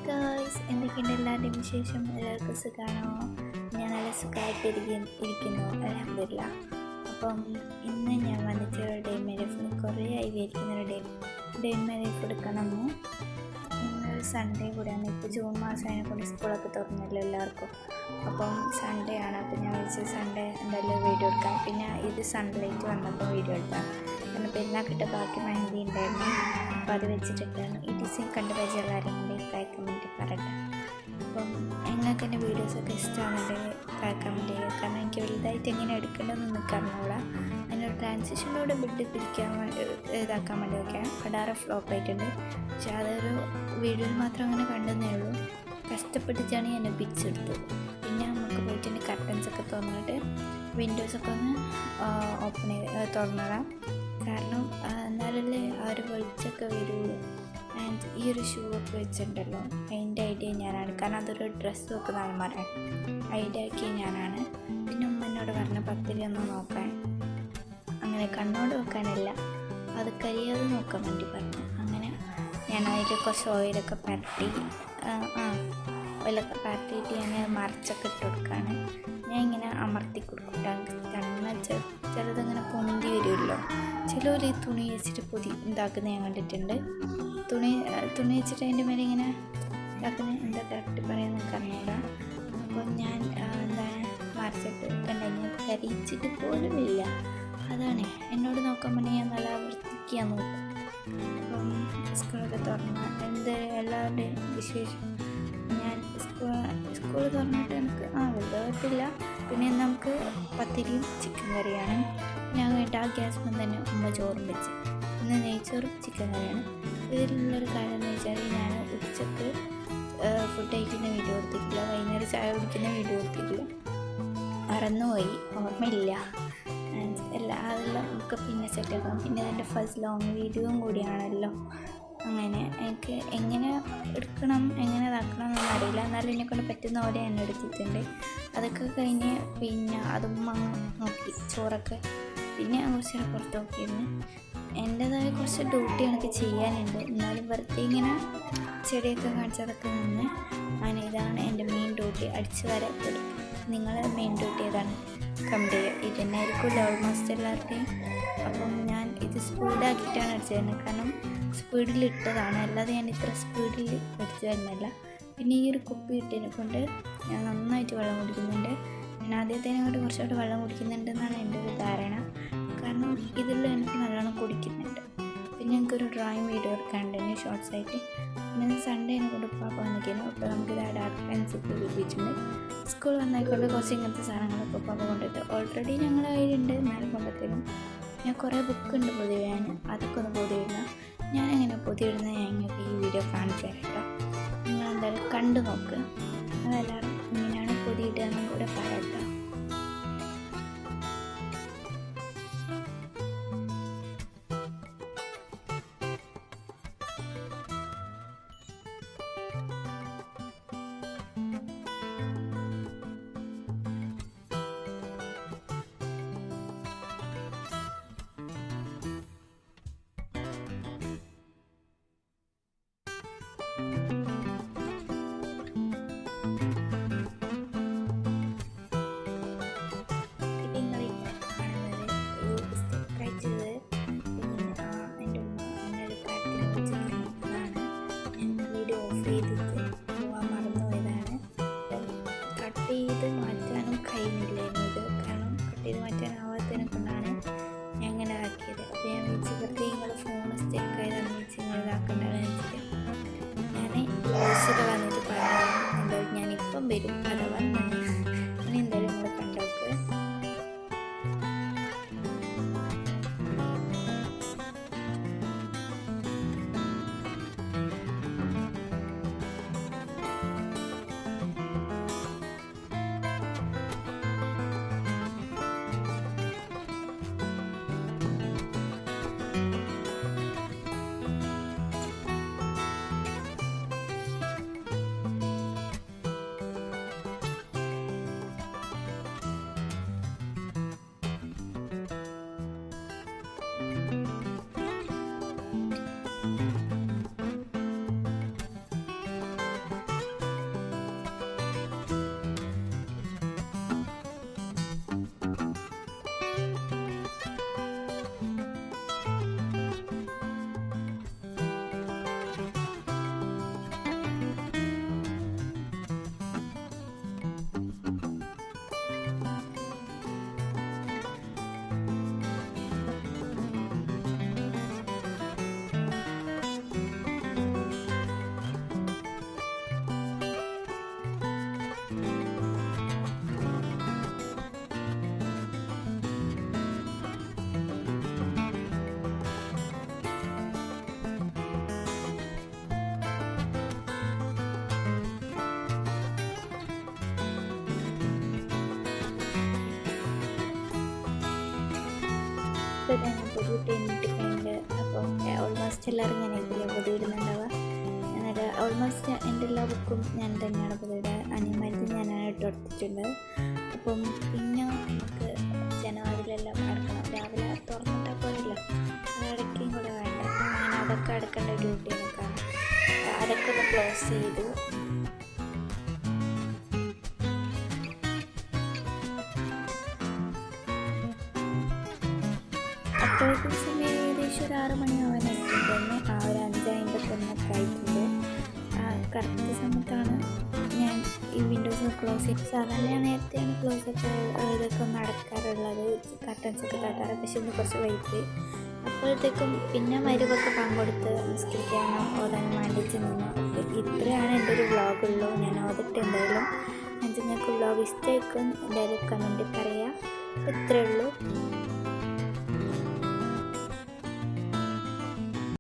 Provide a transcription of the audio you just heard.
Guys, എന്തൊക്കെയുണ്ട് എല്ലാവരുടെയും വിശേഷം? എല്ലാവർക്കും സുഖമാണോ? ഞാൻ നല്ല സുഖമായിട്ടിരിക്കുന്നു, അൽഹംദുലില്ലാ. അപ്പം ഇന്ന് ഞാൻ വന്നിട്ടൊരു ഡേ മൈ ലൈഫ് കുറേ ആയി വിചാരിക്കുന്നൊരു ഡേ മൈ ലൈഫ് എടുക്കണമെന്ന്. ഇന്നൊരു സൺഡേ കൂടെയാണ്. ഇപ്പോൾ ജൂൺ മാസം അതിനെക്കൊണ്ട് സ്കൂളൊക്കെ തുറന്നല്ലോ എല്ലാവർക്കും. അപ്പം സൺഡേ ആണ്. അപ്പം ഞാൻ വിളിച്ചത് സൺഡേ എന്തായാലും വീഡിയോ എടുക്കാം. പിന്നെ ഇത് സൺലൈറ്റ് വന്നപ്പോൾ വീഡിയോ എടുക്കാം. കാരണം പെരുന്നാക്കിട്ട ബാക്കി മെഹന്തി ഉണ്ടായിരുന്നു, അപ്പോൾ അത് വെച്ചിട്ടുണ്ടായിരുന്നു. ഈ ഡിസൈൻ കണ്ട പരിചയമുള്ള ആരെങ്കിലും കമൻറ്റ് പറയട്ടെ. അപ്പം നിങ്ങൾക്ക് എൻ്റെ വീഡിയോസൊക്കെ ഇഷ്ടമാണെന്നുണ്ടെങ്കിൽ കമൻറ്റ് ചെയ്യുക. കാരണം എനിക്ക് വലുതായിട്ട് എങ്ങനെ എടുക്കേണ്ടതെന്ന് നിൽക്കാറുള്ള അതിനൊരു ട്രാൻസിഷനോട് ബിഡ് പിടിക്കാൻ ഇതാക്കാൻ വേണ്ടിയൊക്കെ അടാറ് ഫ്ലോപ്പ് ആയിട്ടുണ്ട്. പക്ഷെ അതൊരു വീഡിയോയിൽ മാത്രം അങ്ങനെ കണ്ടെന്നേ ഉള്ളൂ. കഷ്ടപ്പെട്ടിട്ടാണ് ഞാൻ പിടിച്ചെടുത്തത്. പിന്നെ നമുക്ക് പോയിട്ട് കർട്ടൻസൊക്കെ തുറന്നിട്ട് വിൻഡോസൊക്കെ ഒന്ന് ഓപ്പൺ തുറന്നിടാം. കാരണം എന്നാലല്ലേ ആ ഒരു വെളിച്ചമൊക്കെ വരുള്ളൂ. ആൻഡ് ഈ ഒരു ഷൂ ഒക്കെ വെച്ചിട്ടുണ്ടല്ലോ, അതിൻ്റെ ഐഡിയ ഞാനാണ്. കാരണം അതൊരു ഡ്രസ്സ് വെക്കുന്ന ആൾമാരാണ്, ഐഡിയ ആക്കിയ ഞാനാണ്. പിന്നെ ഉമ്മ എന്നോട് പറഞ്ഞ പത്തിരി ഒന്ന് നോക്കാൻ, അങ്ങനെ കണ്ണോട് വെക്കാനല്ല, അത് കരിയാതെ നോക്കാൻ വേണ്ടി പറഞ്ഞു. അങ്ങനെ ഞാൻ അതിൽ കുറച്ച് ഓയിലൊക്കെ പരട്ടി ഓയിലൊക്കെ പരട്ടിയിട്ട് ഞാൻ മറിച്ചൊക്കെ ഇട്ട് കൊടുക്കുകയാണ്. ഞാൻ ഇങ്ങനെ അമർത്തി കൊടുക്കും. കണ്ണ് ചിലതങ്ങനെ പൊന്തി വരുമല്ലോ. ചിലവർ ഈ തുണി വെച്ചിട്ട് ഇതാക്കുന്ന ഞാൻ കണ്ടിട്ടുണ്ട്. തുണി വെച്ചിട്ട് അതിൻ്റെ മേലെ ഇങ്ങനെ ഇതാക്കുന്ന, എന്താ കറക്റ്റ് പറയാൻ നിൽക്കാറുണ്ട്. അപ്പോൾ ഞാൻ എന്താണ് മറിച്ചിട്ട് കണ്ടെങ്കിൽ കരിച്ചിട്ട് പോലും ഇല്ല. അതാണ് എന്നോട് നോക്കാൻ വേണ്ടി ഞാൻ നല്ല വൃത്തിക്കാൻ നോക്കും. അപ്പം സ്കൂളൊക്കെ തുറന്ന എല്ലാവരുടെയും വിശേഷം. ഞാൻ സ്കൂൾ തുറന്നിട്ട് എനിക്ക് വലുതായിട്ടില്ല. പിന്നെ നമുക്ക് പത്തിരിയും ചിക്കൻ കറിയാണ്. ഞാൻ കഴിഞ്ഞിട്ട് ആ ഗ്യാസിൽ തന്നെ ഉമ്മ ചോറും വെച്ച്. ഇന്ന് നെയ്ച്ചോറും ചിക്കൻ കറിയാണ്. ഇതിലുള്ളൊരു കാര്യം എന്ന് വെച്ചാൽ ഞാൻ ഉച്ചക്ക് ഫുഡ് കഴിക്കുന്ന വീഡിയോ എടുത്തിട്ടില്ല, വൈകുന്നേരം ചായ കുടിക്കുന്ന വീഡിയോ എടുത്തിട്ടില്ല, മറന്നുപോയി, ഓർമ്മയില്ല. അതെല്ലാം നമുക്ക് പിന്നെ സെറ്റാക്കാം. പിന്നെ എൻ്റെ ഫസ്റ്റ് ലോങ് വീഡിയോയും കൂടിയാണല്ലോ. അങ്ങനെ എനിക്ക് എങ്ങനെ എടുക്കണം, എങ്ങനെ ഇതാക്കണം എന്നൊന്നും അറിയില്ല. എന്നാലും എന്നെക്കൊണ്ട് പറ്റുന്ന പോലെ ഞാൻ എടുത്തിട്ടുണ്ട്. അതൊക്കെ കഴിഞ്ഞ് പിന്നെ അതും നോക്കി ചോറൊക്കെ. പിന്നെ കുറച്ച് നേരം പുറത്ത് നോക്കിയിരുന്നു. എൻ്റേതായ കുറച്ച് ഡ്യൂട്ടി എനിക്ക് ചെയ്യാനുണ്ട്. എന്നാലും വെറുതെ ഇങ്ങനെ ചെടിയൊക്കെ കാണിച്ചതൊക്കെ നിന്ന് അങ്ങനെ ഇതാണ് എൻ്റെ മെയിൻ ഡ്യൂട്ടി, അടിച്ച് വരപ്പെടും. നിങ്ങളുടെ മെയിൻ ഡ്യൂട്ടി ഏതാണ്? കമൻറ്റ് ചെയ്യുക. ഇത് തന്നെ ആയിരിക്കുമല്ലോ ഓൾമോസ്റ്റ് എല്ലാവരുടെയും. അപ്പം ഞാൻ ഇത് സ്പീഡാക്കിയിട്ടാണ് അടിച്ചത്. കാരണം സ്പീഡിലിട്ടതാണ്, അല്ലാതെ ഞാൻ ഇത്ര സ്പീഡിൽ അടിച്ചു വരുന്നില്ല. പിന്നെ ഈ ഒരു കുപ്പി ഇട്ടതിനെ കൊണ്ട് ഞാൻ നന്നായിട്ട് വെള്ളം കുടിക്കുന്നുണ്ട്. ഞാൻ ആദ്യത്തേനെക്കൊണ്ട് കുറച്ചുകൂടെ വെള്ളം കുടിക്കുന്നുണ്ടെന്നാണ് എൻ്റെ ഒരു ധാരണ. കാരണം ഇതിൽ എനിക്ക് നല്ലോണം കുടിക്കുന്നുണ്ട്. പിന്നെ എനിക്കൊരു ഡ്രോയിങ് വീഡിയോ എടുക്കാനുണ്ട് ഇനി ഷോർട്സ് ആയിട്ട്. പിന്നെ സൺഡേ എന്നെ കൊണ്ട് പാപ്പ വന്നിരിക്കുന്നു. അപ്പോൾ നമുക്കിത് ഡാർക്ക് പെൻസിൽ കിട്ടിയിട്ടുണ്ട്. സ്കൂൾ വന്നേക്കൊണ്ട് കുറച്ച് ഇങ്ങനത്തെ സാധനങ്ങളൊക്കെ പാപ്പ കൊണ്ടിട്ട് ഓൾറെഡി ഞങ്ങളുടെ കയ്യിലുണ്ട്, എന്നാലും കൊണ്ടുത്തരും. ഞാൻ കുറേ ബുക്കുണ്ട് പൊതിയാൻ, അതൊക്കെ ഒന്ന് പൊതിയില്ല. ഞാനെങ്ങനെ പൊതിയിടുന്നത് ഞാൻ നിങ്ങൾക്ക് ഈ വീഡിയോ കാണിച്ചു തരാം കേട്ടോ. നിങ്ങളെന്തായാലും കണ്ടു നോക്ക്. അതെല്ലാവരും ഇങ്ങനെയാണ് പൊതിയിടുകയെന്നും കൂടെ പറയട്ടോ. ഇപ്പോൾ തന്നെ പൊതുവിട്ട് എണ്ണിട്ടിട്ടുണ്ട്. അപ്പോൾ ഓൾമോസ്റ്റ് എല്ലാവരും ഞാനായിരിക്കില്ല പൊതുവിടുന്നുണ്ടാവുക. ഞാനത് ഓൾമോസ്റ്റ് എൻ്റെ എല്ലാ ബുക്കും ഞാൻ തന്നെയാണ് പൊതുവിടുക. അനിയന്മാർക്ക് ഞാനാണ് ഇട്ട് കൊടുത്തിട്ടുണ്ട്. അപ്പം പിന്നെ നമുക്ക് ജനവാതിലെല്ലാം അടക്കണം. രാവിലെ തുറന്നിട്ടാൽ പോയല്ലോ, അത് അടയ്ക്കുകയും കൂടെ വേണ്ട. അപ്പം ഞാൻ അതൊക്കെ അടക്കേണ്ട ഡ്യൂട്ടി എനിക്കാണ്. അതൊക്കെ ഒന്ന് ക്ലോസ് ചെയ്തു. അപ്പോഴേക്കും സമയം ഏകദേശം ഒരു 6 മണിയാവാനായിട്ടുണ്ടായിരുന്നു. ആ ഒരു 5:51 ആയിട്ടുണ്ട്. കറക്റ്റ് സമയത്താണ് ഞാൻ ഈ വിൻഡോസ് ക്ലോസ് ചെയ്ത്. സാധാരണ ഞാൻ നേരത്തെയാണ് ക്ലോസൊക്കെ ഇതൊക്കെ ഒന്ന് അടക്കാറുള്ളത്, കർട്ടൻസൊക്കെ തട്ടാറ്. പക്ഷെ ഇന്ന് കുറച്ച് വൈകി. അപ്പോഴത്തേക്കും പിന്നെ മരുവൊക്കെ പങ്കെടുത്ത് നിസ്കരിക്കാനോ ഓടാനും വേണ്ടിച്ച് നിന്നു. ഇത്രയാണ് എൻ്റെ ഒരു വ്ളോഗുള്ളൂ. ഞാൻ ഓതിട്ട് എന്തായാലും നിങ്ങൾക്ക് വ്ളോഗ് ഇഷ്ടമായിരിക്കും എന്തായാലും കമൻറ്റ് പറയാം. ഇത്രയേ ഉള്ളൂ.